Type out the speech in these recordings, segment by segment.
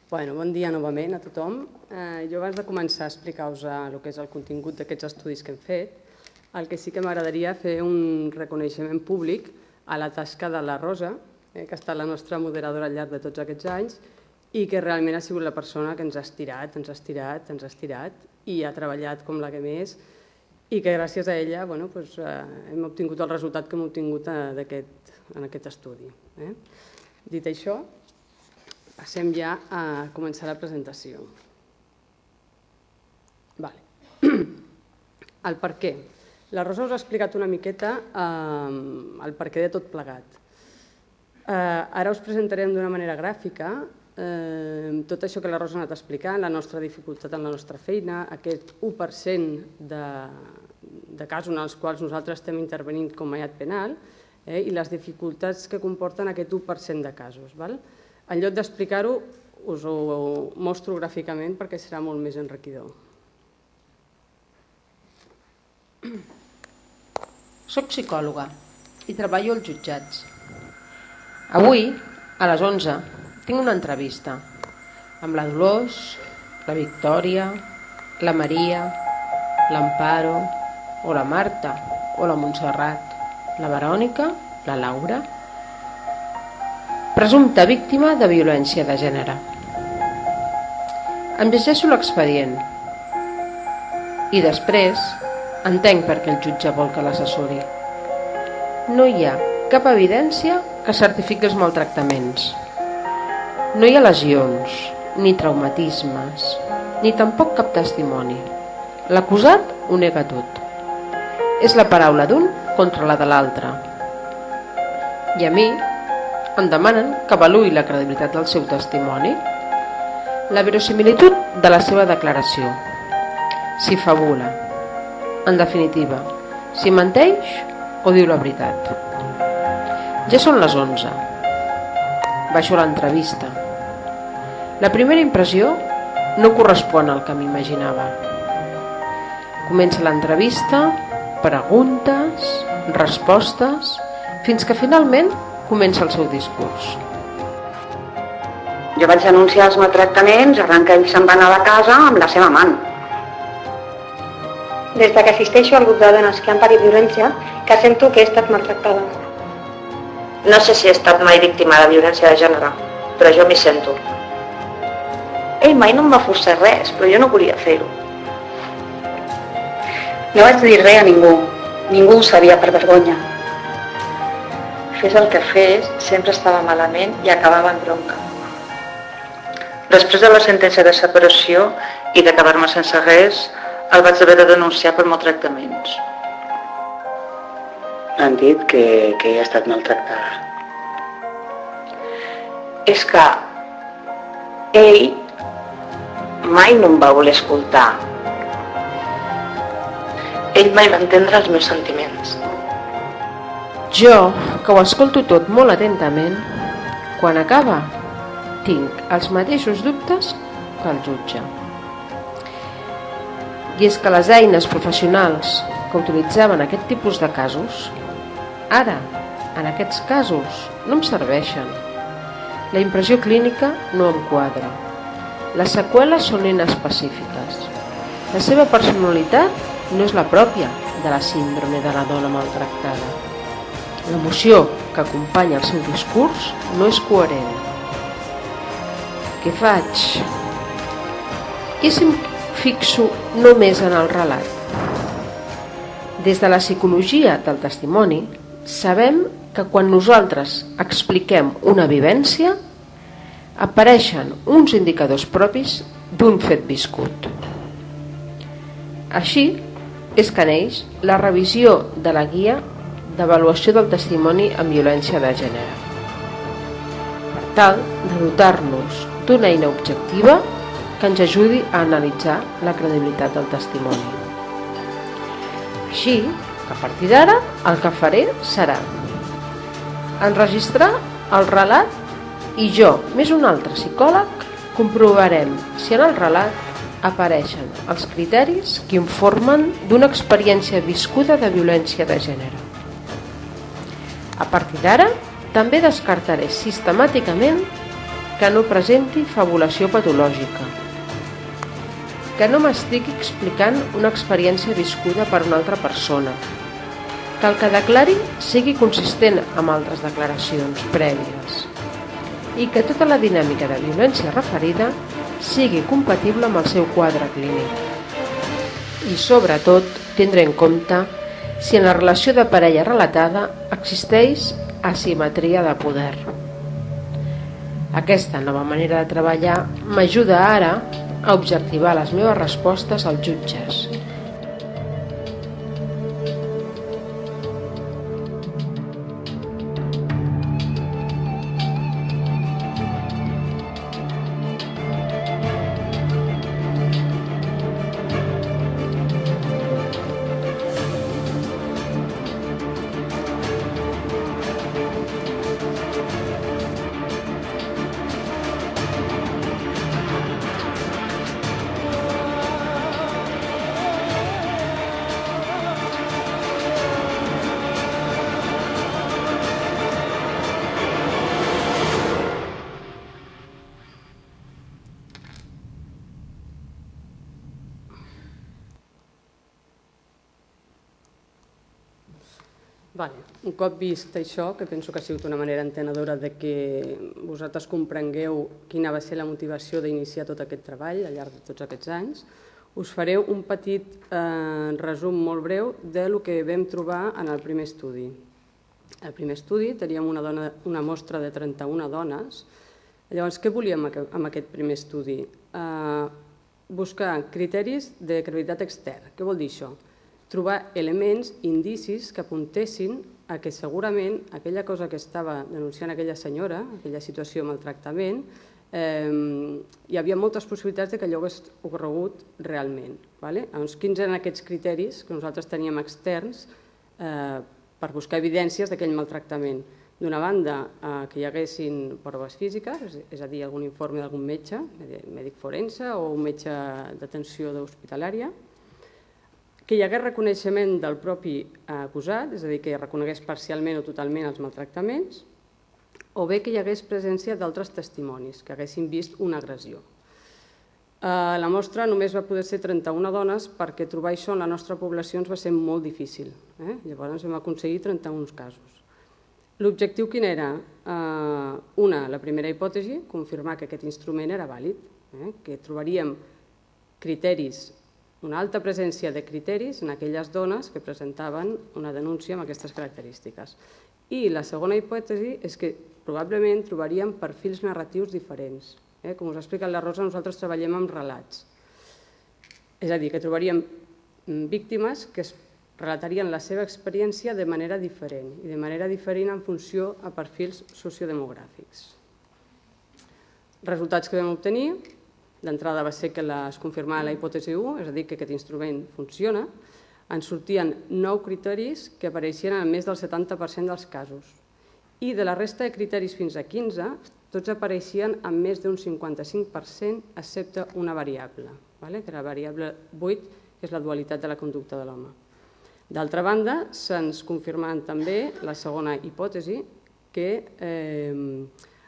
Bon dia novament a tothom. Jo abans de començar a explicar-vos el que és el contingut d'aquests estudis que hem fet, el que sí que m'agradaria fer un reconeixement públic a la tasca de la Rosa, que ha estat la nostra moderadora al llarg de tots aquests anys i que realment ha sigut la persona que ens ha estirat i ha treballat com la que més i que gràcies a ella hem obtingut el resultat que hem obtingut en aquest estudi. Dit això, passem ja a començar la presentació. El per què. La Rosa us ha explicat una miqueta el per què de tot plegat. Ara us presentarem d'una manera gràfica tot això que la Rosa ha anat explicant, la nostra dificultat en la nostra feina, aquest 1% de casos en els quals nosaltres estem intervenint com a aiat penal i les dificultats que comporten aquest 1% de casos. En lloc d'explicar-ho, us ho mostro gràficament perquè serà molt més enriquidor. Soc psicòloga i treballo als jutjats. Avui, a les 11, tinc una entrevista amb la Dolors, la Victòria, la Maria, l'Amparo, o la Marta, o la Montserrat, la Verònica, la Laura, presumpta víctima de violència de gènere. Em llegeixo l'expedient i després entenc per què el jutge vol que l'assessori. No hi ha cap evidència que certifiqui els maltractaments. No hi ha lesions, ni traumatismes, ni tampoc cap testimoni. L'acusat ho nega tot. És la paraula d'un contra la de l'altre. I a mi em demanen que avaluï la credibilitat del seu testimoni, la verosimilitud de la seva declaració, si fabula, en definitiva, si menteix o diu la veritat. Ja són les 11. Baixo l'entrevista. La primera impressió no correspon al que m'imaginava. Comença l'entrevista, preguntes, respostes, fins que finalment comença el seu discurs. Jo vaig denunciar els maltractaments arran que ell se'n va anar a casa amb la seva amant. Des que assisteixo al grup de dones que han patit violència, que sento que he estat maltractada. No sé si he estat mai víctima de violència de gènere, però jo m'hi sento. Ell mai no em va forçar res, però jo no volia fer-ho. No vaig dir res a ningú. Ningú ho sabia per vergonya. Fes el que fes, sempre estava malament i acabava en bronca. Després de la sentència de separació i d'acabar-me sense res, el vaig haver de denunciar per maltractaments. Han dit que ella ha estat maltractada. És que ell mai no em va voler escoltar. Ell mai va entendre els meus sentiments. Jo, que ho escolto tot molt atentament, quan acaba, tinc els mateixos dubtes que el jutge. I és que les eines professionals que utilitzaven aquest tipus de casos, ara, en aquests casos, no em serveixen. La impressió clínica no em quadra. Les seqüeles són inespecífiques. La seva personalitat no és la pròpia de la síndrome de la dona maltractada. L'emoció que acompanya el seu discurs no és coherent. Què faig? I si em fixo només en el relat? Des de la psicologia del testimoni, sabem que quan nosaltres expliquem una vivència, apareixen uns indicadors propis d'un fet viscut. Així és que neix la revisió de la guia d'avaluació del testimoni en violència de gènere, per tal de dotar-nos d'una eina objectiva que ens ajudi a analitzar la credibilitat del testimoni. Així que a partir d'ara el que faré serà enregistrar el relat i jo, més un altre psicòleg, comprovarem si en el relat apareixen els criteris que informen d'una experiència viscuda de violència de gènere. A partir d'ara, també descartaré sistemàticament que no presenti fabulació patològica, que no m'estigui explicant una experiència viscuda per una altra persona, que el que declari sigui consistent amb altres declaracions prèvies i que tota la dinàmica de violència referida sigui compatible amb el seu quadre clínic. I, sobretot, tindre en compte si en la relació de parella relatada existeix asimetria de poder. Aquesta nova manera de treballar m'ajuda ara a objectivar les meves respostes als jutges. Un cop vist això, que penso que ha sigut una manera entenedora de que vosaltres comprengueu quina va ser la motivació d'iniciar tot aquest treball al llarg de tots aquests anys, us faré un petit resum molt breu del que vam trobar en el primer estudi. Al primer estudi teníem una mostra de 31 dones. Llavors, què volíem amb aquest primer estudi? Buscar criteris de credibilitat extern. Què vol dir això? Trobar elements, indicis que apuntessin a que segurament aquella cosa que estava denunciant aquella senyora, aquella situació de maltractament, hi havia moltes possibilitats que allò hagués ocorregut realment. Llavors, quins eren aquests criteris que nosaltres teníem externs per buscar evidències d'aquell maltractament? D'una banda, que hi haguessin proves físiques, és a dir, algun informe d'algun metge, mèdic forense o un metge d'atenció hospitalària, que hi hagués reconeixement del propi acusat, és a dir, que reconegués parcialment o totalment els maltractaments, o bé que hi hagués presència d'altres testimonis que haguessin vist una agressió. La mostra només va poder ser 31 dones perquè trobar això en la nostra població ens va ser molt difícil. Llavors vam aconseguir 31 casos. L'objectiu quin era? La primera hipòtesi, confirmar que aquest instrument era vàlid, que trobaríem criteris, una alta presència de criteris en aquelles dones que presentaven una denúncia amb aquestes característiques. I la segona hipòtesi és que probablement trobaríem perfils narratius diferents. Com us ha explicat la Rosa, nosaltres treballem amb relats. És a dir, que trobaríem víctimes que es relatarien la seva experiència de manera diferent, i de manera diferent en funció a perfils sociodemogràfics. Resultats que vam obtenir: d'entrada va ser que es confirmava la hipòtesi 1, és a dir, que aquest instrument funciona. Ens sortien 9 criteris que apareixien en més del 70% dels casos. I de la resta de criteris fins a 15, tots apareixien en més d'un 55%, excepte una variable, que era la variable 8, que és la dualitat de la conducta de l'home. D'altra banda, se'ns confirmaven també la segona hipòtesi, que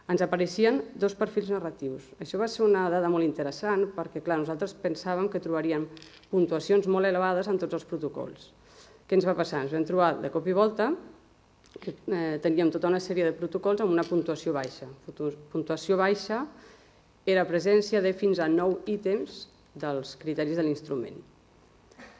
ens apareixien 2 perfils narratius. Això va ser una dada molt interessant perquè, clar, nosaltres pensàvem que trobaríem puntuacions molt elevades en tots els protocols. Què ens va passar? Ens vam trobar de cop i volta que teníem tota una sèrie de protocols amb una puntuació baixa. Puntuació baixa era presència de fins a 9 ítems dels criteris de l'instrument.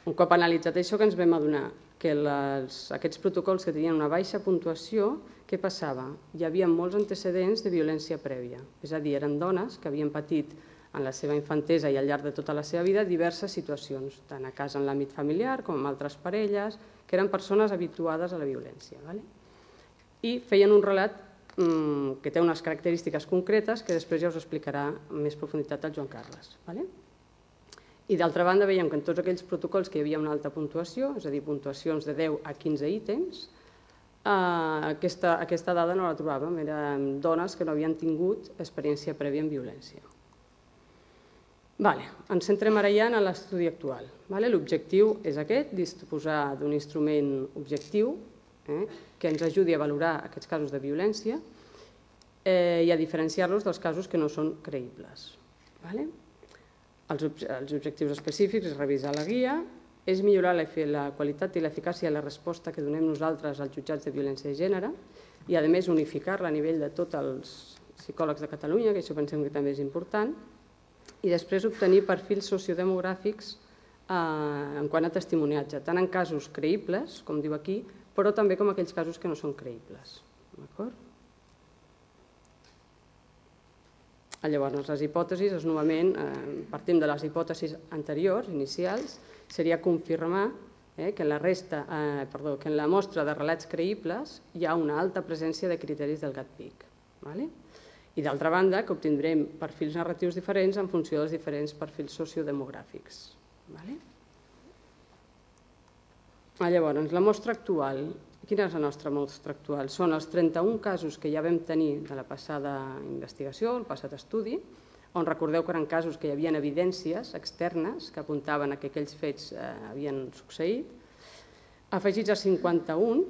Un cop analitzat això, que ens vam adonar que aquests protocols que tenien una baixa puntuació, què passava? Hi havia molts antecedents de violència prèvia. És a dir, eren dones que havien patit en la seva infantesa i al llarg de tota la seva vida diverses situacions, tant a casa en l'àmbit familiar com amb altres parelles, que eren persones habituades a la violència. I feien un relat que té unes característiques concretes que després ja us explicarà amb més profunditat el Joan Carles. I d'altra banda veiem que en tots aquells protocols que hi havia una alta puntuació, és a dir, puntuacions de 10 a 15 ítems, aquesta dada no la trobàvem, eren dones que no havien tingut experiència prèvia en violència. Ens centrem ara ja en l'estudi actual. L'objectiu és aquest, disposar d'un instrument objectiu que ens ajudi a valorar aquests casos de violència. i a diferenciar-los dels casos que no són creïbles. Els objectius específics és revisar la guia, és millorar la qualitat i l'eficàcia de la resposta que donem nosaltres als jutjats de violència de gènere i, a més, unificar-la a nivell de tots els psicòlegs de Catalunya, que això pensem que també és important, i després obtenir perfils sociodemogràfics en quant a testimoniatge, tant en casos creïbles, com diu aquí, però també com aquells casos que no són creïbles. Llavors, les hipòtesis, novament, partim de les hipòtesis anteriors, inicials, seria confirmar que en la mostra de relats creïbles hi ha una alta presència de criteris del GATPIC. I d'altra banda, que obtindrem perfils narratius diferents en funció dels diferents perfils sociodemogràfics. Llavors, la mostra actual. Quina és la nostra mostra actual? Són els 31 casos que ja vam tenir de la passada investigació, el passat estudi, on recordeu que eren casos que hi havia evidències externes que apuntaven a que aquells fets havien succeït, afegits a 51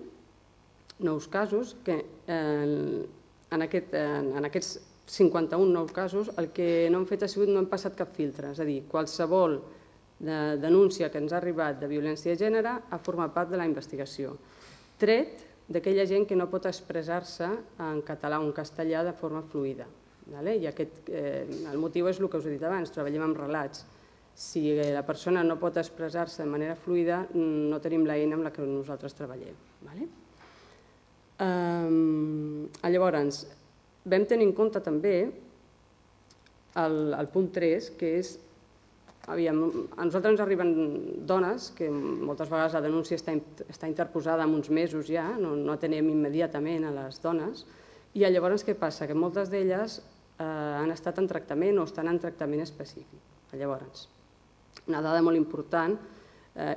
nous casos que en aquests 51 nous casos el que no hem fet ha sigut no hem passat cap filtre, és a dir, qualsevol denúncia que ens ha arribat de violència de gènere ha format part de la investigació, tret d'aquella gent que no pot expressar-se en català o en castellà de forma fluida. I el motiu és el que us he dit abans, treballem amb relats. Si la persona no pot expressar-se de manera fluida, no tenim l'eina amb la que nosaltres treballem. Llavors, vam tenir en compte també el punt 3, que és a nosaltres ens arriben dones que moltes vegades la denúncia està interposada en uns mesos ja, no atenem immediatament a les dones, i llavors què passa? Que moltes d'elles han estat en tractament o estan en tractament específic. Llavors, una dada molt important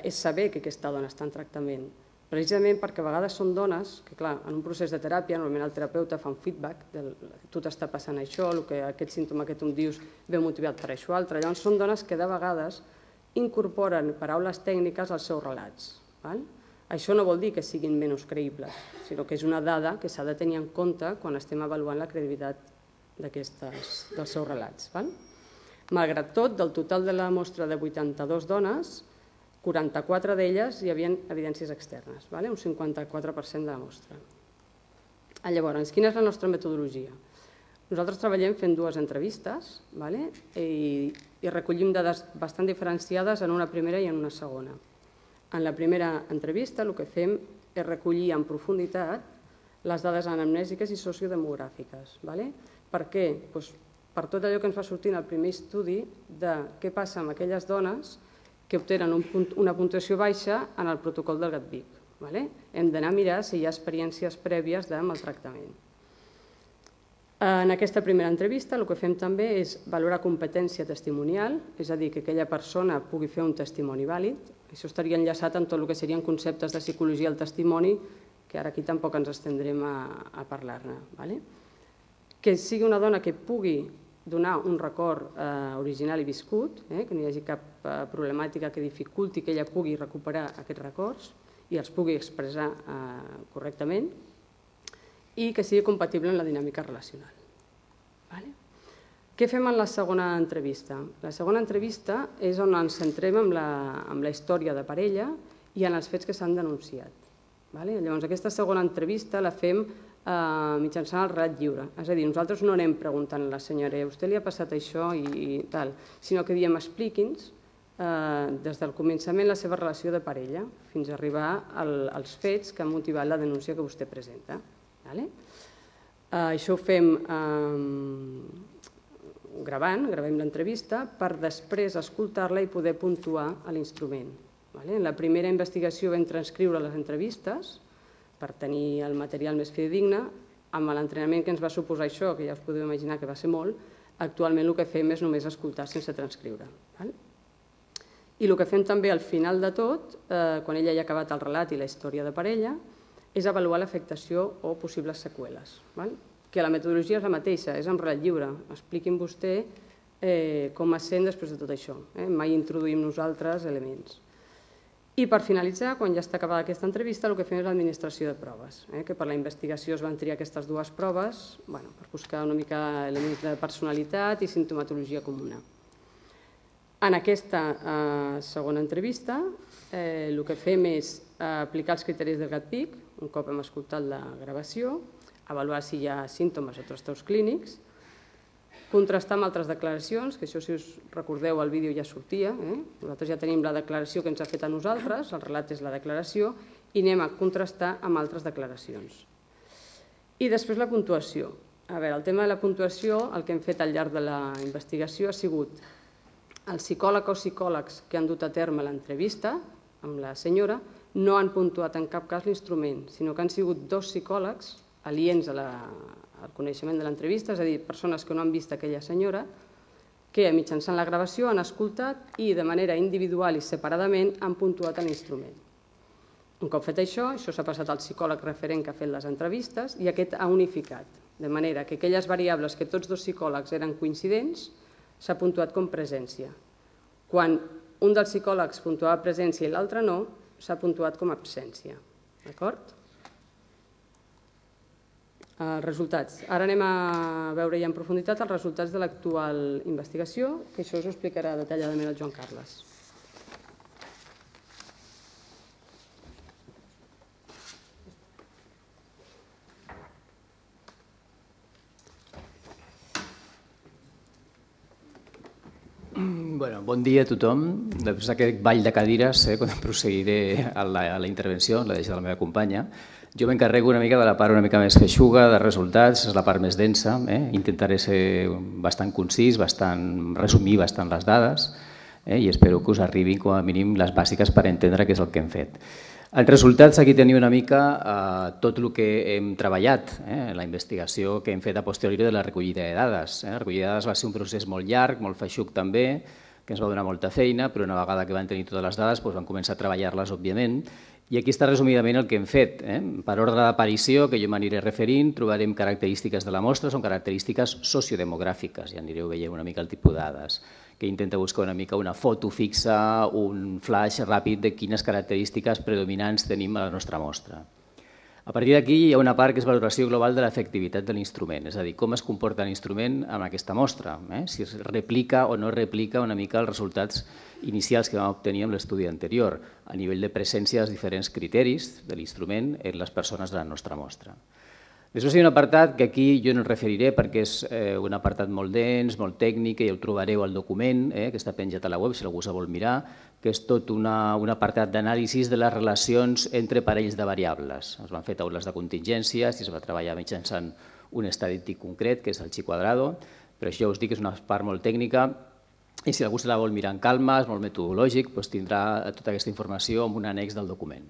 és saber que aquesta dona està en tractament, precisament perquè a vegades són dones que, clar, en un procés de teràpia, normalment el terapeuta fa un feedback de tu t'està passant això, aquest símptoma que tu em dius ve motivat per això altre. Llavors són dones que de vegades incorporen paraules tècniques als seus relats. Això no vol dir que siguin menys creïbles, sinó que és una dada que s'ha de tenir en compte quan estem avaluant la credibilitat dels seus relats. Malgrat tot, del total de la mostra de 82 dones, 44 d'elles hi havia evidències externes, un 54% de la mostra. Llavors, quina és la nostra metodologia? Nosaltres treballem fent dues entrevistes i recollim dades bastant diferenciades en una primera i en una segona. En la primera entrevista el que fem és recollir en profunditat les dades anamnèsiques i sociodemogràfiques. Per què? Per tot allò que ens va sortir en el primer estudi de què passa amb aquelles dones que obtenen una puntuació baixa en el protocol del GATPIC. Hem d'anar a mirar si hi ha experiències prèvies de maltractament. En aquesta primera entrevista el que fem també és valorar competència testimonial, és a dir, que aquella persona pugui fer un testimoni vàlid. Això estaria enllaçat amb tot el que serien conceptes de psicologia del testimoni, que ara aquí tampoc ens estendrem a parlar-ne. Que sigui una dona que pugui donar un record original i viscut, que no hi hagi cap problemàtica que dificulti que ella pugui recuperar aquests records i els pugui expressar correctament i que sigui compatible amb la dinàmica relacional. Què fem en la segona entrevista? La segona entrevista és on ens centrem en la història de parella i en els fets que s'han denunciat. Llavors, aquesta segona entrevista la fem mitjançant el relat lliure. És a dir, nosaltres no anem preguntant a la senyora a vostè li ha passat això i tal, sinó que diem expliqui'ns des del començament la seva relació de parella fins a arribar als fets que han motivat la denúncia que vostè presenta. Això ho fem gravem l'entrevista per després escoltar-la i poder puntuar a l'instrument. En la primera investigació vam transcriure les entrevistes per tenir el material més fidedigne. Amb l'entrenament que ens va suposar això, que ja us podeu imaginar que va ser molt, actualment el que fem és només escoltar sense transcriure. I el que fem també al final de tot, quan ella ja ha acabat el relat i la història de parella, és avaluar l'afectació o possibles seqüeles. Que la metodologia és la mateixa, és en relat lliure. Expliqui'm vostè com es sent després de tot això. Mai introduïm nosaltres elements. I per finalitzar, quan ja està acabada aquesta entrevista, el que fem és l'administració de proves, que per la investigació es van triar aquestes dues proves per buscar una mica elements de personalitat i sintomatologia comuna. En aquesta segona entrevista el que fem és aplicar els criteris del GATPIC, un cop hem escoltat la gravació, avaluar si hi ha símptomes o trastorns clínics, contrastar amb altres declaracions, que això, si us recordeu, el vídeo ja sortia. Nosaltres ja tenim la declaració que ens ha fet a nosaltres, el relat és la declaració, i anem a contrastar amb altres declaracions. I després la puntuació. A veure, el tema de la puntuació, el que hem fet al llarg de la investigació ha sigut el psicòleg o psicòlegs que han dut a terme l'entrevista amb la senyora no han puntuat en cap cas l'instrument, sinó que han sigut dos psicòlegs aliens al coneixement de l'entrevista, és a dir, persones que no han vist aquella senyora, que mitjançant la gravació han escoltat i de manera individual i separadament han puntuat l'instrument. Un cop fet això s'ha passat al psicòleg referent que ha fet les entrevistes i aquest ha unificat, de manera que aquelles variables que tots dos psicòlegs eren coincidents s'ha puntuat com presència. Quan un dels psicòlegs puntuava presència i l'altre no, s'ha puntuat com absència. D'acord? Els resultats. Ara anem a veure ja en profunditat els resultats de l'actual investigació, que això us ho explicarà detalladament el Joan Carles. Bon dia a tothom. Després d'aquest ball de cadires, procediré a la intervenció, la deixo de la meva companya. Jo m'encarrego una mica de la part una mica més feixuga, de resultats, és la part més densa. Intentaré ser bastant concís, resumir bastant les dades i espero que us arribin com a mínim les bàsiques per entendre què és el que hem fet. Els resultats, aquí teniu una mica tot el que hem treballat, la investigació que hem fet a posteriori de la recollida de dades. La recollida de dades va ser un procés molt llarg, molt feixuc també, que ens va donar molta feina, però una vegada que van tenir totes les dades vam començar a treballar-les, òbviament, i aquí està resumidament el que hem fet. Per ordre d'aparició, que jo m'aniré referint, trobarem característiques de la mostra, són característiques sociodemogràfiques, ja anireu veient una mica el tipus de dades, que intenta buscar una mica una foto fixa, un flash ràpid de quines característiques predominants tenim a la nostra mostra. A partir d'aquí hi ha una part que és valoració global de l'efectivitat de l'instrument, és a dir, com es comporta l'instrument en aquesta mostra, si es replica o no replica una mica els resultats inicials que vam obtenir en l'estudi anterior, a nivell de presència dels diferents criteris de l'instrument en les persones de la nostra mostra. Després hi ha un apartat que aquí jo no em referiré perquè és un apartat molt dens, molt tècnic, que ja ho trobareu al document, que està penjat a la web si algú se vol mirar, que és tot un apartat d'anàlisi de les relacions entre parells de variables. Es van fer taules de contingències i es va treballar mitjançant un estadístic concret, que és el Chi Quadrado, però això ja us dic que és una part molt tècnica i si algú se la vol mirar en calma, és molt metodològic, tindrà tota aquesta informació en un annex del document.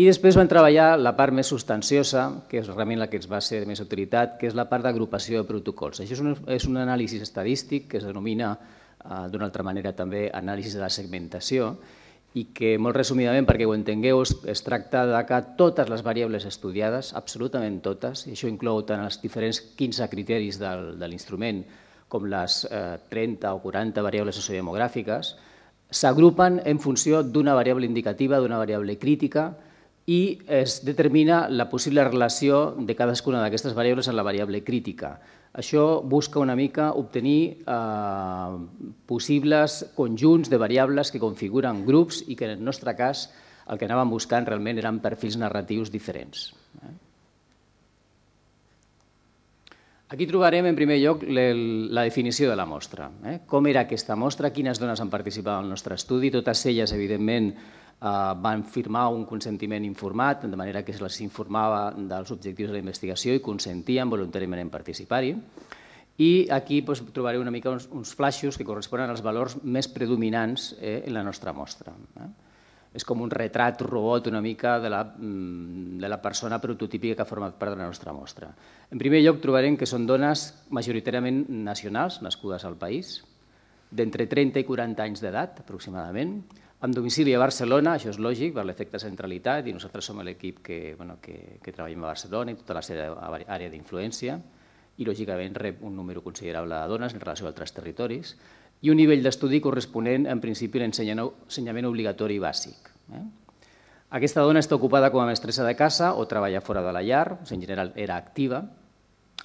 I després vam treballar la part més substanciosa, que és realment la que ens va ser de més utilitat, que és la part d'agrupació de protocols. Això és un anàlisi estadístic que es denomina d'una altra manera també anàlisi de la segmentació i que molt resumidament, perquè ho entengueu, es tracta que totes les variables estudiades, absolutament totes, i això inclou tant els diferents 15 criteris de l'instrument com les 30 o 40 variables sociodemogràfiques, s'agrupen en funció d'una variable indicativa, d'una variable crítica, i es determina la possible relació de cadascuna d'aquestes variables amb la variable crítica. Això busca una mica obtenir possibles conjunts de variables que configuren grups i que en el nostre cas el que anàvem buscant realment eren perfils narratius diferents. Aquí trobarem en primer lloc la definició de la mostra. Com era aquesta mostra, quines dones han participat al nostre estudi, totes elles evidentment van firmar un consentiment informat, de manera que se'ls informava dels objectius de la investigació i consentien voluntàriament en participar-hi. I aquí trobareu una mica uns flaixos que corresponen als valors més predominants en la nostra mostra. És com un retrat robot una mica de la persona prototípica que ha format part de la nostra mostra. En primer lloc trobarem que són dones majoritàriament nacionals, nascudes al país, d'entre 30 i 40 anys d'edat aproximadament, amb domicili a Barcelona, això és lògic per l'efecte centralitat i nosaltres som l'equip que treballem a Barcelona i tota la seva àrea d'influència i lògicament rep un número considerable de dones en relació a altres territoris i un nivell d'estudi corresponent en principi a l'ensenyament obligatori bàsic. Aquesta dona està ocupada com a mestressa de casa o treballa fora de la llar, en general era activa,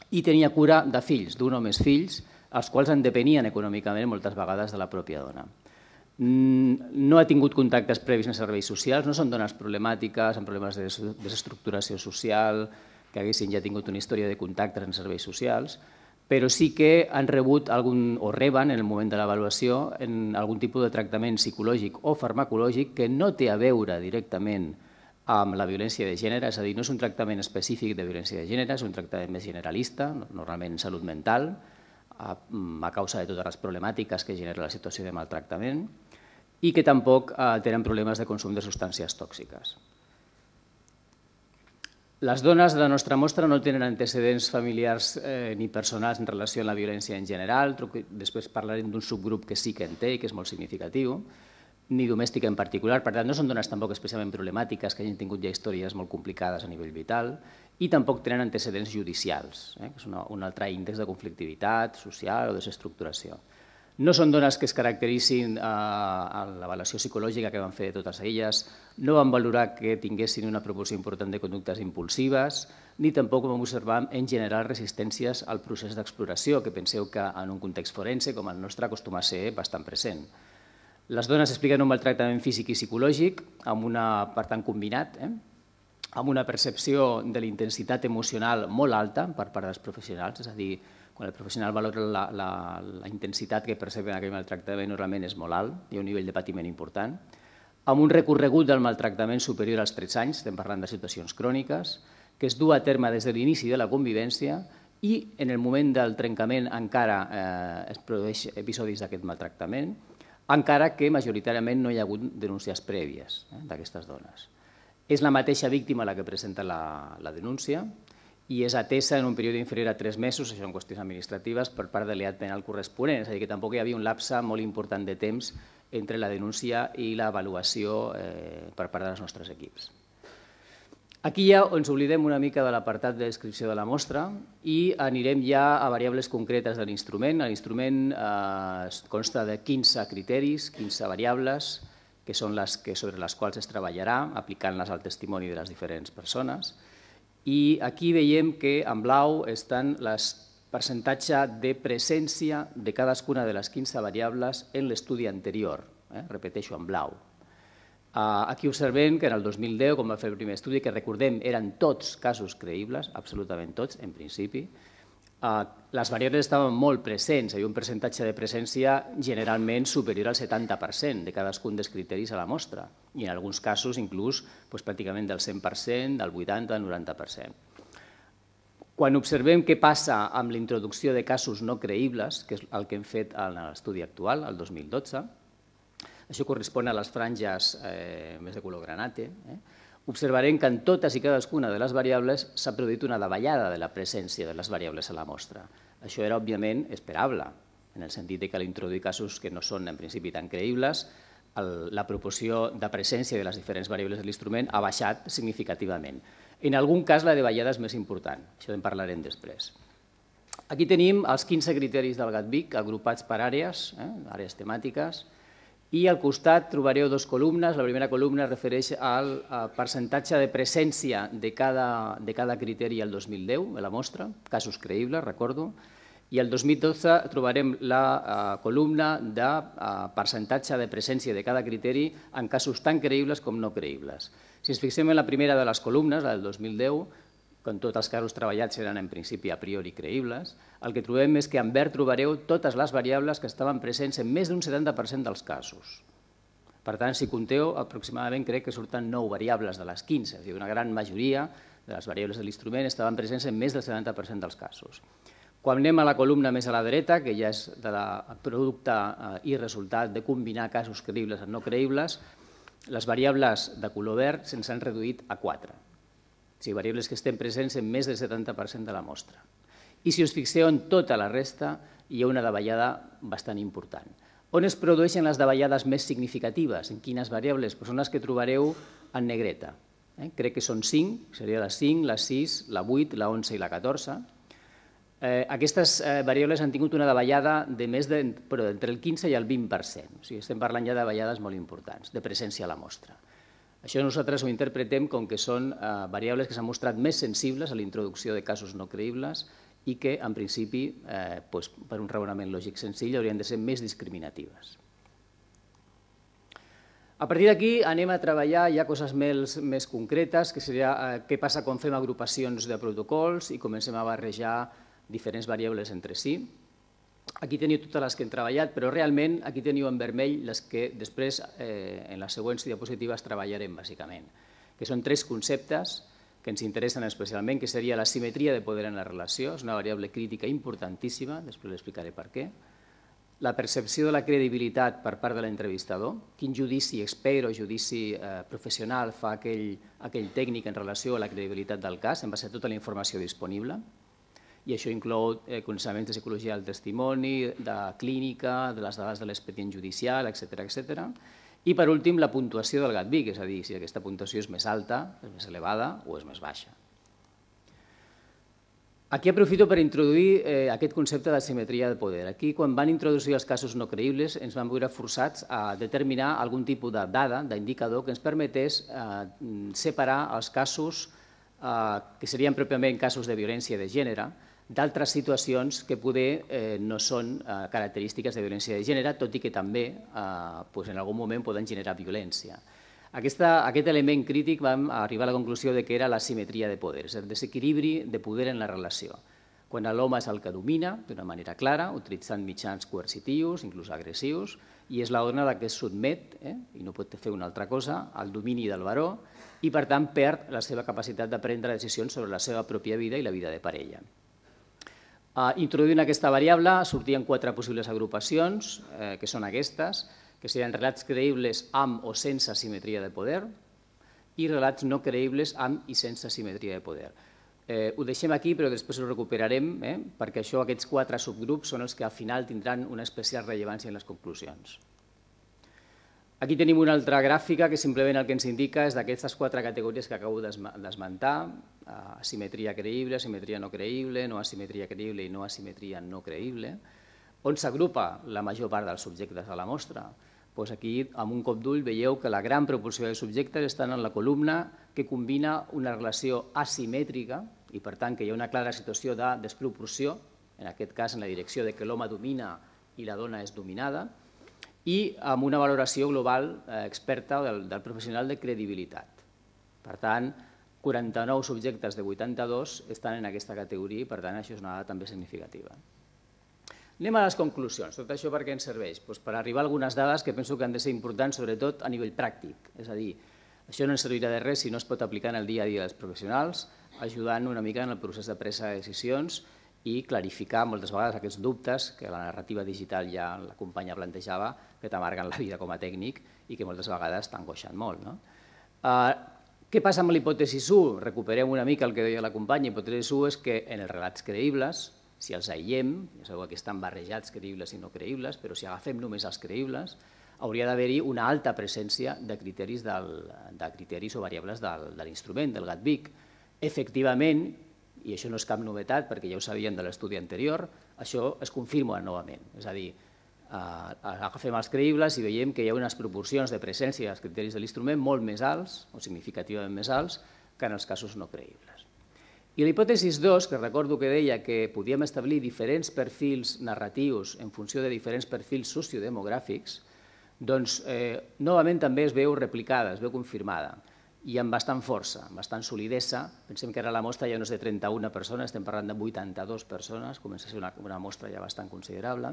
i tenia cura de fills, d'un o més fills, els quals en depenien econòmicament moltes vegades de la pròpia dona. No ha tingut contactes previs en serveis socials, no són dones problemàtiques, amb problemes de desestructuració social, que haguessin ja tingut una història de contactes en serveis socials, però sí que han rebut o reben en el moment de l'avaluació algun tipus de tractament psicològic o farmacològic que no té a veure directament amb la violència de gènere, és a dir, no és un tractament específic de violència de gènere, és un tractament més generalista, normalment en salut mental, a causa de totes les problemàtiques que genera la situació de maltractament, i que tampoc tenen problemes de consum de substàncies tòxiques. Les dones de la nostra mostra no tenen antecedents familiars ni personals en relació amb la violència en general, després parlarem d'un subgrup que sí que en té i que és molt significatiu, ni domèstica en particular, per tant no són dones tampoc especialment problemàtiques, que hagin tingut ja històries molt complicades a nivell vital, i tampoc tenen antecedents judicials, que és un altre índex de conflictivitat social o desestructuració. No són dones que es caracteritzin a l'avaluació psicològica que van fer de totes elles, no van valorar que tinguessin una proporció important de conductes impulsives, ni tampoc vam observar en general resistències al procés d'exploració, que penseu que en un context forense com el nostre acostuma a ser bastant present. Les dones expliquen un maltractament físic i psicològic, per tant combinat, amb una percepció de la intensitat emocional molt alta per part dels professionals, és a dir, quan el professional valora la intensitat que percebe en aquell maltractament normalment és molt alt, hi ha un nivell de patiment important, amb un recorregut del maltractament superior als 13 anys, estem parlant de situacions cròniques, que es du a terme des de l'inici de la convivència i en el moment del trencament encara es produeix episodis d'aquest maltractament, encara que majoritàriament no hi ha hagut denúncies prèvies d'aquestes dones. És la mateixa víctima la que presenta la denúncia i és atesa en un període inferior a 3 mesos, això en qüestions administratives, per part de l'EAT penal corresponent, és a dir, que tampoc hi havia un lapse molt important de temps entre la denúncia i l'avaluació per part dels nostres equips. Aquí ja ens oblidem una mica de l'apartat de descripció de la mostra i anirem ja a variables concretes de l'instrument. L'instrument consta de 15 criteris, 15 variables, que són les sobre les quals es treballarà, aplicant-les al testimoni de les diferents persones. I aquí veiem que en blau estan el percentatge de presència de cadascuna de les 15 variables en l'estudi anterior, repeteixo, en blau. Aquí observem que en el 2010, quan va fer el primer estudi, que recordem eren tots casos creïbles, absolutament tots, en principi, les variables estaven molt presents, hi havia un percentatge de presència generalment superior al 70% de cadascun dels criteris a la mostra i en alguns casos inclús pràcticament del 100%, del 80%, del 90%. Quan observem què passa amb la introducció de casos no creïbles, que és el que hem fet en l'estudi actual, el 2012, això correspon a les franges més de color granate, observarem que en totes i cadascuna de les variables s'ha produït una davallada de la presència de les variables a la mostra. Això era, òbviament, esperable, en el sentit que a l'introduir casos que no són en principi tan creïbles, la proporció de presència de les diferents variables de l'instrument ha baixat significativament. En algun cas la davallada és més important, això en parlarem després. Aquí tenim els 15 criteris del GATVIC agrupats per àrees, àrees temàtiques, i al costat trobareu dues columnes. La primera columna es refereix al percentatge de presència de cada criteri al 2010, a la mostra, casos creïbles, recordo, i el 2012 trobarem la columna de percentatge de presència de cada criteri en casos tan creïbles com no creïbles. Si ens fixem en la primera de les columnes, la del 2010, quan tots els casos treballats eren en principi a priori creïbles, el que trobem és que en verd trobareu totes les variables que estaven presents en més d'un 70% dels casos. Per tant, si compteu, aproximadament crec que surten 9 variables de les 15, és a dir, una gran majoria de les variables de l'instrument estaven presents en més del 70% dels casos. Quan anem a la columna més a la dreta, que ja és del producte i resultat de combinar casos creïbles amb no creïbles, les variables de color verd se'ns han reduït a 4. O sigui, variables que estem presents en més del 70% de la mostra. I si us fixeu en tota la resta, hi ha una davallada bastant important. On es produeixen les davallades més significatives? En quines variables? Són les que trobareu en negreta. Crec que són 5, seria la 5, la 6, la 8, la 11 i la 14. Aquestes variables han tingut una davallada entre el 15 i el 20%. O sigui, estem parlant ja de davallades molt importants, de presència a la mostra. Això nosaltres ho interpretem com que són variables que s'han mostrat més sensibles a la introducció de casos no creïbles i que, en principi, per un raonament lògic senzill, haurien de ser més discriminatives. A partir d'aquí anem a treballar ja coses més concretes, que seria què passa quan fem agrupacions de protocols i comencem a barrejar diferents variables entre si. Aquí teniu totes les que hem treballat, però realment aquí teniu en vermell les que després en les següents diapositives treballarem bàsicament, que són 3 conceptes que ens interessen especialment, que seria la simetria de poder en la relació, és una variable crítica importantíssima, després l'explicaré per què, la percepció de la credibilitat per part de l'entrevistador, quin judici expert o judici professional fa aquell tècnic en relació a la credibilitat del cas, en base a tota la informació disponible, i això inclou coneixements de psicologia del testimoni, de clínica, de les dades de l'expedient judicial, etc. I, per últim, la puntuació del GATVIC, és a dir, si aquesta puntuació és més alta, és més elevada o és més baixa. Aquí aprofito per introduir aquest concepte de simetria de poder. Aquí, quan van introduir els casos no creïbles, ens vam veure forçats a determinar algun tipus de dada, d'indicador, que ens permetés separar els casos que serien pròpiament casos de violència de gènere, d'altres situacions que poder no són característiques de violència de gènere, tot i que també en algun moment poden generar violència. Aquest element crític vam arribar a la conclusió que era la simetria de poder, és el desequilibri de poder en la relació. Quan l'home és el que domina d'una manera clara, utilitzant mitjans coercitius, inclús agressius, i és la dona la que es sotmet, i no pot fer una altra cosa, al domini del baró, i per tant perd la seva capacitat de prendre decisions sobre la seva pròpia vida i la vida de parella. Introduint aquesta variable sortien 4 possibles agrupacions, que són aquestes, que serien relats creïbles amb o sense simetria de poder i relats no creïbles amb i sense simetria de poder. Ho deixem aquí, però després ho recuperarem, perquè aquests 4 subgrups són els que al final tindran una especial rellevància en les conclusions. Aquí tenim una altra gràfica que simplement el que ens indica és d'aquestes 4 categories que acabo d'esmentar, asimetria creïble, asimetria no creïble, no asimetria creïble i no asimetria no creïble, on s'agrupa la major part dels subjectes de la mostra. Aquí, amb un cop d'ull, veieu que la gran proporció de subjectes estan en la columna que combina una relació asimètrica i, per tant, que hi ha una clara situació de desproporció, en aquest cas en la direcció que l'home domina i la dona és dominada, i amb una valoració global experta del professional de credibilitat. Per tant, 49 subjectes de 82 estan en aquesta categoria i, per tant, això és una dada també significativa. Anem a les conclusions. Tot això per què ens serveix? Per arribar a algunes dades que penso que han de ser importants, sobretot a nivell pràctic. És a dir, això no ens servirà de res si no es pot aplicar en el dia a dia dels professionals, ajudant una mica en el procés de presa de decisions i clarificar moltes vegades aquests dubtes que la narrativa digital ja la companya plantejava, que t'amarguen la vida com a tècnic i que moltes vegades t'angoixen molt. Què passa amb l'hipòtesi 1? Recuperem una mica el que deia la companya. L'hipòtesi 1 és que en els relats creïbles, si els aïllem, ja sabeu que estan barrejats creïbles i no creïbles, però si agafem només els creïbles, hauria d'haver-hi una alta presència de criteris o variables de l'instrument, del GATVIC. Efectivament, i això no és cap novetat perquè ja ho sabien de l'estudi anterior, això es confirma novament. És a dir, agafem els creïbles i veiem que hi ha unes proporcions de presència dels criteris de l'instrument molt més alts, o significativament més alts, que en els casos no creïbles. I la hipòtesi 2, que recordo que deia que podíem establir diferents perfils narratius en funció de diferents perfils sociodemogràfics, doncs novament també es veu replicada, es veu confirmada, i amb bastant força, amb bastant solidesa. Pensem que ara la mostra ja no és de 31 persones, estem parlant de 82 persones, comença a ser una mostra ja bastant considerable,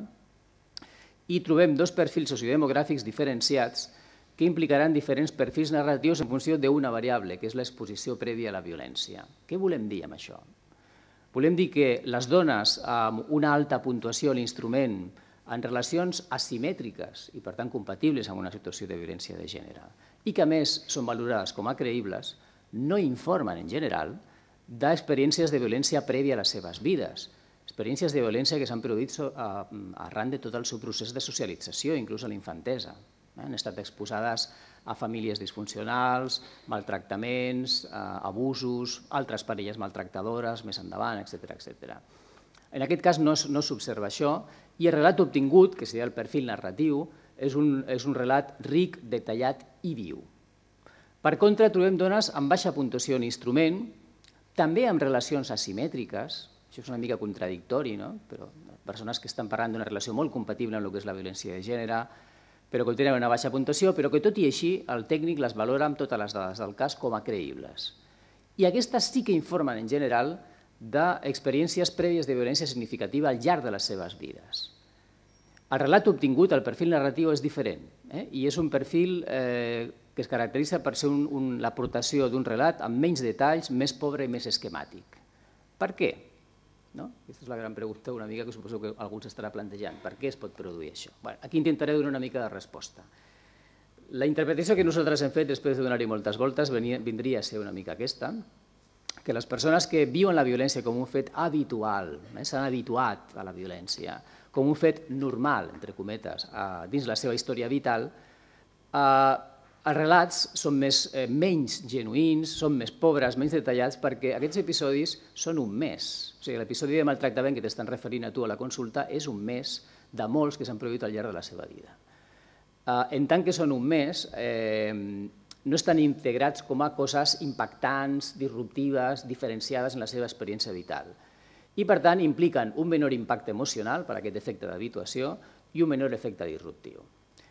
i trobem 2 perfils sociodemogràfics diferenciats que implicaran diferents perfils narratius en funció d'una variable, que és l'exposició prèvia a la violència. Què volem dir amb això? Volem dir que les dones amb una alta puntuació a l'instrument en relacions asimètriques i, per tant, compatibles amb una situació de violència de gènere i que, a més, són valorades com a creïbles, no informen, en general, d'experiències de violència prèvia a les seves vides, experiències de violència que s'han produït arran de tot el seu procés de socialització, inclús a la infantesa. Han estat exposades a famílies disfuncionals, maltractaments, abusos, altres parelles maltractadores, més endavant, etc. En aquest cas no s'observa això i el relat obtingut, que seria el perfil narratiu, és un relat ric, detallat i viu. Per contra, trobem dones amb baixa puntuació en instrument, també amb relacions asimètriques, això és una mica contradictori, no? Però persones que estan parlant d'una relació molt compatible amb el que és la violència de gènere, però que tenen una baixa puntuació, però que tot i així el tècnic les valora amb totes les dades del cas com a creïbles. I aquestes sí que informen en general d'experiències prèvies de violència significativa al llarg de les seves vides. El relat obtingut, el perfil narratiu, és diferent i és un perfil que es caracteritza per ser l'aportació d'un relat amb menys detalls, més pobre i més esquemàtic. Per què? Aquesta és la gran pregunta una mica que suposo que algú s'estarà plantejant. Per què es pot produir això? Aquí intentaré donar una mica de resposta. La interpretació que nosaltres hem fet després de donar-hi moltes voltes vindria a ser una mica aquesta, que les persones que viuen la violència com un fet habitual, s'han habituat a la violència, com un fet normal, entre cometes, dins la seva història vital, els relats són menys genuïns, són més pobres, menys detallats, perquè aquests episodis són un mes. O sigui, l'episodi de maltractament que t'estan referint a tu a la consulta és un mes de molts que s'han produït al llarg de la seva vida. En tant que són un mes, no estan integrats com a coses impactants, disruptives, diferenciades en la seva experiència vital. I, per tant, impliquen un menor impacte emocional per aquest efecte d'habituació i un menor efecte disruptiu.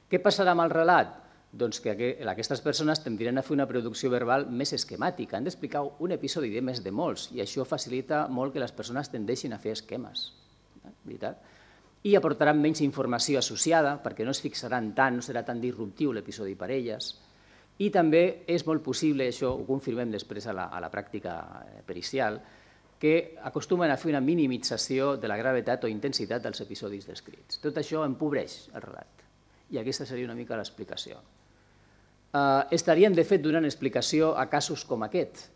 Què passarà amb el relat? Doncs que aquestes persones tendran a fer una producció verbal més esquemàtica. Han d'explicar un episodi de més de molts i això facilita molt que les persones tendeixin a fer esquemes. I aportaran menys informació associada perquè no es fixaran tant, no serà tan disruptiu l'episodi per elles. I també és molt possible, això ho confirmem després a la pràctica pericial, que acostumen a fer una minimització de la gravetat o intensitat dels episodis descrits. Tot això empobreix el relat i aquesta seria una mica l'explicació. Estaríem, de fet, donant explicació a casos com aquest.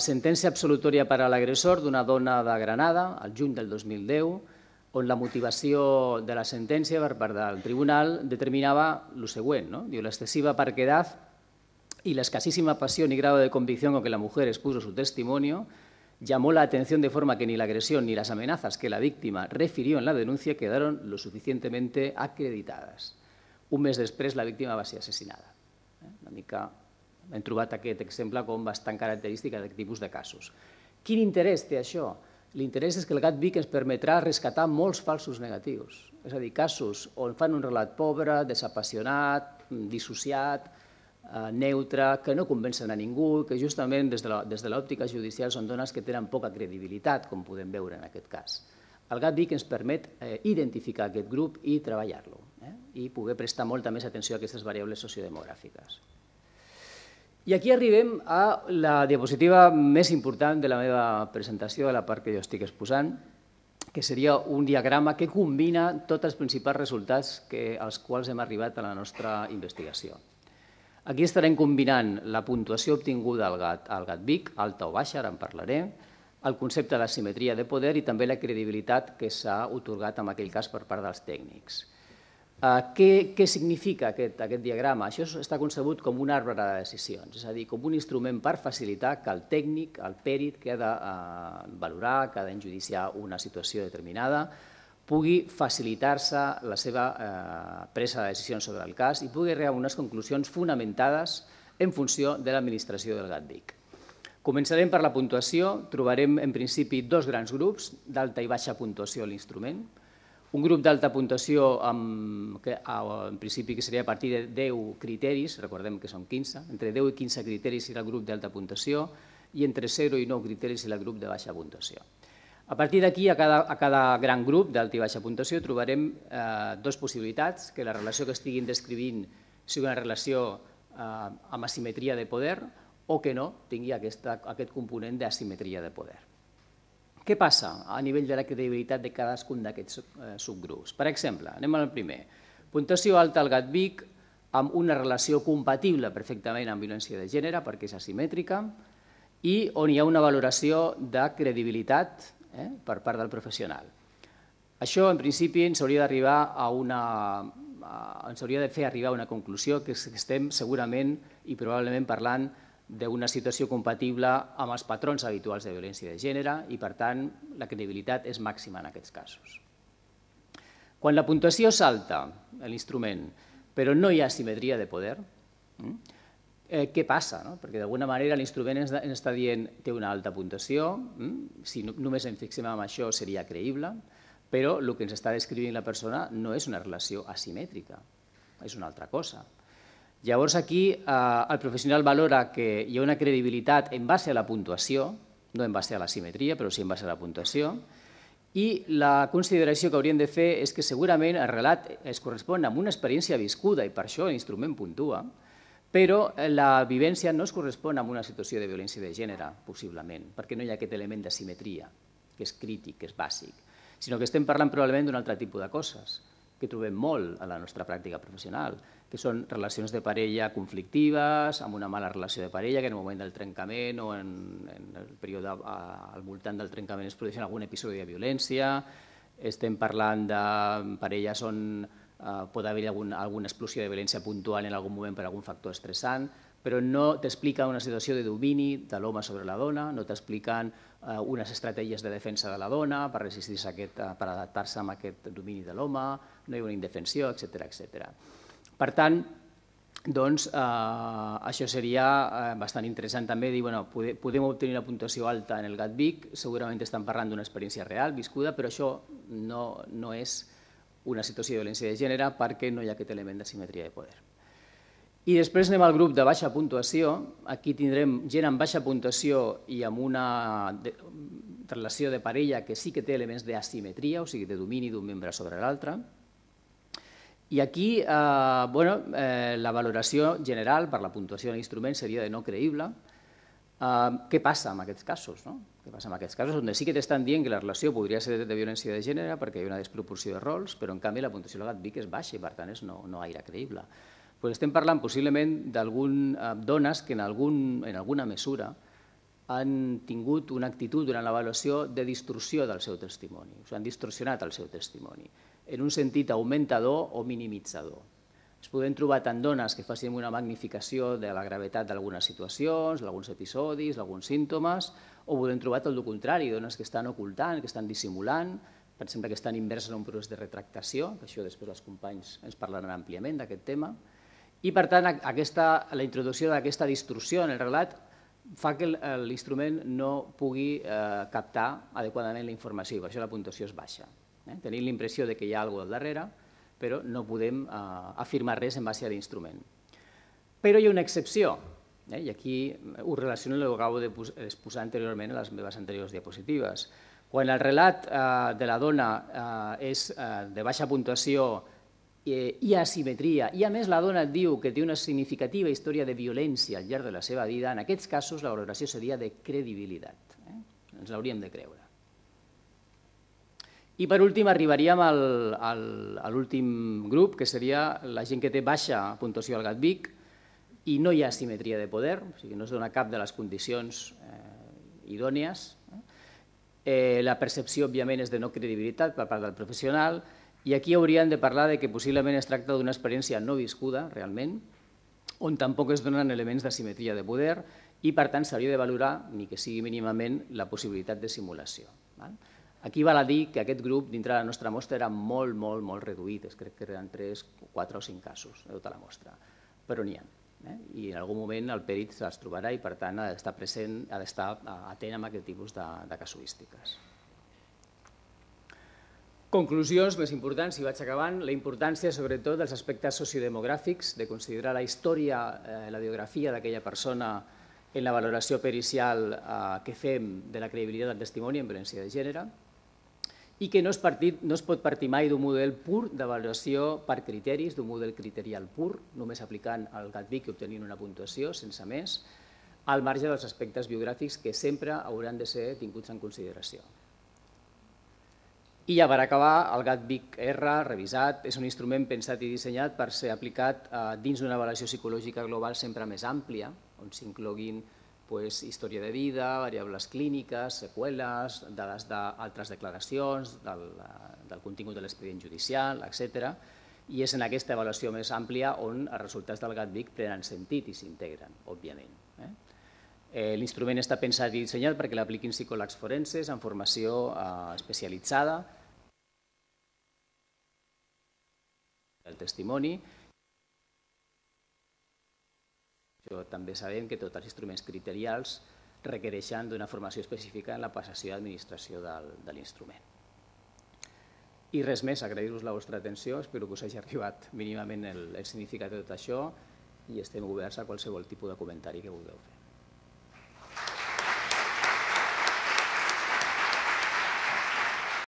Sentència absolutòria per a l'agressor d'una dona de Granada, al juny del 2010, on la motivació de la sentència per part del tribunal determinava el següent, diu, l'excesiva parquedad y la escasísima pasión y grado de convicción con que la mujer expuso su testimonio llamó la atención de forma que ni la agresión ni las amenazas que la víctima refirió en la denuncia quedaron lo suficientemente acreditadas. Un mes després la víctima va ser assassinada. Una mica hem trobat aquest exemple com bastant característic d'aquest tipus de casos. Quin interès té això? L'interès és que el Gat Vic ens permetrà rescatar molts falsos negatius, és a dir, casos on fan un relat pobre, desapassionat, dissociat, neutre, que no convencen a ningú, que justament des de l'òptica judicial són dones que tenen poca credibilitat, com podem veure en aquest cas. El Gat Vic ens permet identificar aquest grup i treballar-lo i poder prestar molta més atenció a aquestes variables sociodemogràfiques. I aquí arribem a la diapositiva més important de la meva presentació, de la part que jo estic exposant, que seria un diagrama que combina tots els principals resultats als quals hem arribat a la nostra investigació. Aquí estarem combinant la puntuació obtinguda al Gat Vic, alta o baixa, ara en parlaré, el concepte d'asimetria de poder i també la credibilitat que s'ha atorgat en aquell cas per part dels tècnics. Què significa aquest diagrama? Això està concebut com un arbre de decisions, és a dir, com un instrument per facilitar que el tècnic, el pèrit, que ha de valorar, que ha d'enjudiciar una situació determinada, pugui facilitar-se la seva presa de decisions sobre el cas i pugui arribar a unes conclusions fonamentades en funció de l'administració del Gat Vic. Començarem per la puntuació. Trobarem en principi dos grans grups, d'alta i baixa puntuació a l'instrument. Un grup d'alta puntuació, en principi que seria a partir de 10 criteris, recordem que són 15, entre 10 i 15 criteris serà el grup d'alta puntuació i entre 0 i 9 criteris serà el grup de baixa puntuació. A partir d'aquí, a cada gran grup d'alta i baixa puntuació trobarem dues possibilitats, que la relació que estiguin descrivint sigui una relació amb asimetria de poder o que no tingui aquest component d'asimetria de poder. Què passa a nivell de la credibilitat de cadascun d'aquests subgrups? Per exemple, anem al primer. Puntuació alta al Gat Vic amb una relació compatible perfectament amb violència de gènere perquè és asimètrica i on hi ha una valoració de credibilitat per part del professional. Això, en principi, ens hauria de fer arribar a una conclusió que estem segurament i probablement parlant d'una situació compatible amb els patrons habituals de violència de gènere i, per tant, la credibilitat és màxima en aquests casos. Quan la puntuació salta a l'instrument, però no hi ha asimetria de poder, què passa? Perquè d'alguna manera l'instrument ens està dient té una alta puntuació, si només ens fixem en això seria creïble, però el que ens està descrivint la persona no és una relació asimètrica, és una altra cosa. Llavors aquí el professional valora que hi ha una credibilitat en base a la puntuació, no en base a la simetria, però sí en base a la puntuació, i la consideració que hauríem de fer és que segurament el relat es correspon amb una experiència viscuda i per això l'instrument puntua, però la vivència no es correspon amb una situació de violència de gènere, possiblement, perquè no hi ha aquest element de simetria, que és crític, que és bàsic, sinó que estem parlant probablement d'un altre tipus de coses que trobem molt a la nostra pràctica professional, que són relacions de parella conflictives, amb una mala relació de parella, que en el moment del trencament o en el període al voltant del trencament es produeix algun episodi de violència, estem parlant de parelles on pot haver alguna explosió de violència puntual en algun moment per algun factor estressant, però no t'explica una situació de domini de l'home sobre la dona, no t'expliquen unes estratègies de defensa de la dona per resistir-se per adaptar-se a aquest domini de l'home, no hi ha una indefensió, etc. Per tant, doncs, això seria bastant interessant també dir, bueno, podem obtenir una puntuació alta en el GATVIC, segurament estan parlant d'una experiència real, viscuda, però això no és una situació de violència de gènere perquè no hi ha aquest element de simetria de poder. I després anem al grup de baixa puntuació. Aquí tindrem gent amb baixa puntuació i amb una relació de parella que sí que té elements d'asimetria, o sigui, de domini d'un membre sobre l'altre. I aquí la valoració general per la puntuació de l'instrument seria de no creïble. Què passa en aquests casos? Què passa en aquests casos on sí que t'estan dient que la relació podria ser de violència de gènere perquè hi ha una desproporció de rols, però en canvi la puntuació del GATVIC és baixa i per tant és no gaire creïble. Estem parlant possiblement d'algunes dones que en alguna mesura han tingut una actitud durant l'avaluació de distorsió del seu testimoni, o sigui, han distorsionat el seu testimoni, en un sentit augmentador o minimitzador. Es poden trobar tant dones que facin una magnificació de la gravetat d'algunes situacions, d'alguns episodis, d'alguns símptomes, o podem trobar tot el contrari, dones que estan ocultant, que estan dissimulant, per exemple, que estan immerses en un procés de retractació, que això després els companys ens parlaran àmpliament d'aquest tema, i per tant la introducció d'aquesta distorsió en el relat fa que l'instrument no pugui captar adequadament la informació i per això la puntuació és baixa. Tenim la impressió que hi ha alguna cosa al darrere, però no podem afirmar res en base a l'instrument. Però hi ha una excepció, i aquí ho relaciono amb el que acabo d'exposar anteriorment en les meves anteriors diapositives. Quan el relat de la dona és de baixa puntuació, hi ha asimetria i a més la dona et diu que té una significativa història de violència al llarg de la seva vida, en aquests casos la valoració seria de credibilitat. Ens l'hauríem de creure. I per últim arribaríem a l'últim grup, que seria la gent que té baixa puntuació al GATVIC i no hi ha asimetria de poder, o sigui, no es dona cap de les condicions idònies. La percepció, òbviament, és de no credibilitat per part del professional. I aquí hauríem de parlar que possiblement es tracta d'una experiència no viscuda, realment, on tampoc es donen elements d'asimetria de poder i, per tant, s'hauria de valorar, ni que sigui mínimament, la possibilitat de simulació. Aquí val a dir que aquest grup, dintre de la nostra mostra, era molt, molt, molt reduït. Crec que eren 3, 4 o 5 casos de tota la mostra, però n'hi ha. I en algun moment el pèrit se'ls trobarà i, per tant, ha d'estar present, ha d'estar atent a aquest tipus de casuístiques. Conclusions més importants, si vaig acabant, la importància sobretot dels aspectes sociodemogràfics, de considerar la història, la biografia d'aquella persona en la valoració pericial que fem de la credibilitat del testimoni en violència de gènere i que no es pot partir mai d'un model pur de valoració per criteris, d'un model criterial pur, només aplicant el GATVIC i obtenint una puntuació, sense més, al marge dels aspectes biogràfics que sempre hauran de ser tinguts en consideració. I ja per acabar, el GATVIC-R, revisat, és un instrument pensat i dissenyat per ser aplicat dins d'una avaluació psicològica global sempre més àmplia, on s'incloguin història de vida, variables clíniques, seqüeles, dades d'altres declaracions, del contingut de l'expedient judicial, etc. I és en aquesta avaluació més àmplia on els resultats del GATVIC prenen sentit i s'integren, òbviament. L'instrument està pensat i dissenyat perquè l'apliquin psicòlegs forenses amb formació especialitzada el testimoni Però també sabem que tots els instruments criterials requereixen d'una formació específica en la passació d'administració de l'instrument. I res més, agrair-vos la vostra atenció, espero que us hagi arribat mínimament el significat de tot això i estem oberts a qualsevol tipus de comentari que vulgueu fer.